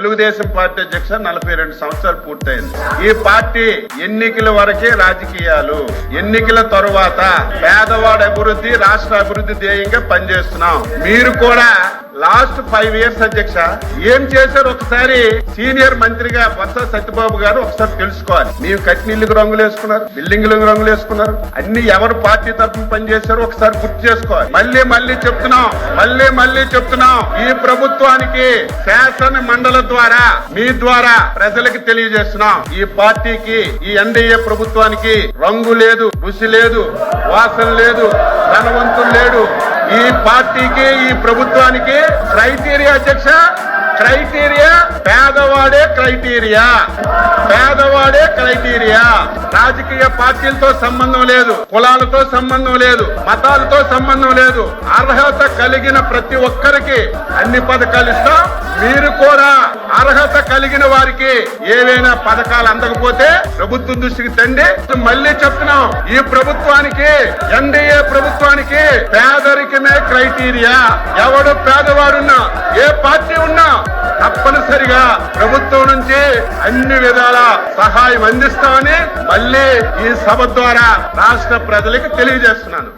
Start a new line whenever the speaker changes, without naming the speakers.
Telugu Desam party అధ్యక్ష 42 సంవత్సరాలు పూర్తయింది. ఈ పార్టీ ఎన్నికల వరకే రాజకీయాలు, ఎన్నికల తరువాత పేదవాడ అభివృద్ధి, రాష్ట్ర అభివృద్ధి ధ్యేయంగా పనిచేస్తున్నాం. మీరు కూడా లాస్ట్ 5 years అధ్యక్ష ఏం చేశారు ఒకసారి సీనియర్ మంత్రిగా బొత్స సత్యబాబు గారు ఒకసారి తెలుసుకోవాలి. మీరు కట్టినీళ్ళకి రంగులు వేసుకున్నారు, బిల్డింగ్లకు రంగులు వేసుకున్నారు, అన్ని ఎవరు పార్టీ తరఫున పనిచేశారో ఒకసారి గుర్తు చేసుకోవాలి. మళ్ళీ చెప్తున్నాం ఈ ప్రభుత్వానికి శాసన మండలి ద్వారా మీ ద్వారా ప్రజలకు తెలియజేస్తున్నాం. ఈ పార్టీకి, ఈ ఎన్డీఏ ప్రభుత్వానికి రంగు లేదు, రుచి లేదు, వాసన లేదు, ధనవంతులు లేడు. ఈ పార్టీకి, ఈ ప్రభుత్వానికి క్రైటీరియా అధ్యక్ష, క్రైటీరియా పేదవాడే క్రైటీరియా. రాజకీయ పార్టీలతో సంబంధం లేదు, కులాలతో సంబంధం లేదు, మతాలతో సంబంధం లేదు. అర్హత కలిగిన ప్రతి ఒక్కరికి అన్ని పథకాలు ఇస్తాం. మీరు కూడా అర్హత కలిగిన వారికి ఏవైనా పథకాలు అందకపోతే ప్రభుత్వం దృష్టికి తండి. మళ్ళీ చెప్తున్నాం, ఈ ప్రభుత్వానికి, ఎన్డీఏ ప్రభుత్వానికి పేదరికమే క్రైటీరియా. ఎవడు పేదవాడున్నా, ఏ పార్టీ ఉన్నా తప్పనిసరిగా ప్రభుత్వం నుంచి అన్ని విధాల సహాయం అందిస్తామని మళ్ళీ ఈ సభ ద్వారా రాష్ట్ర ప్రజలకు తెలియజేస్తున్నాను.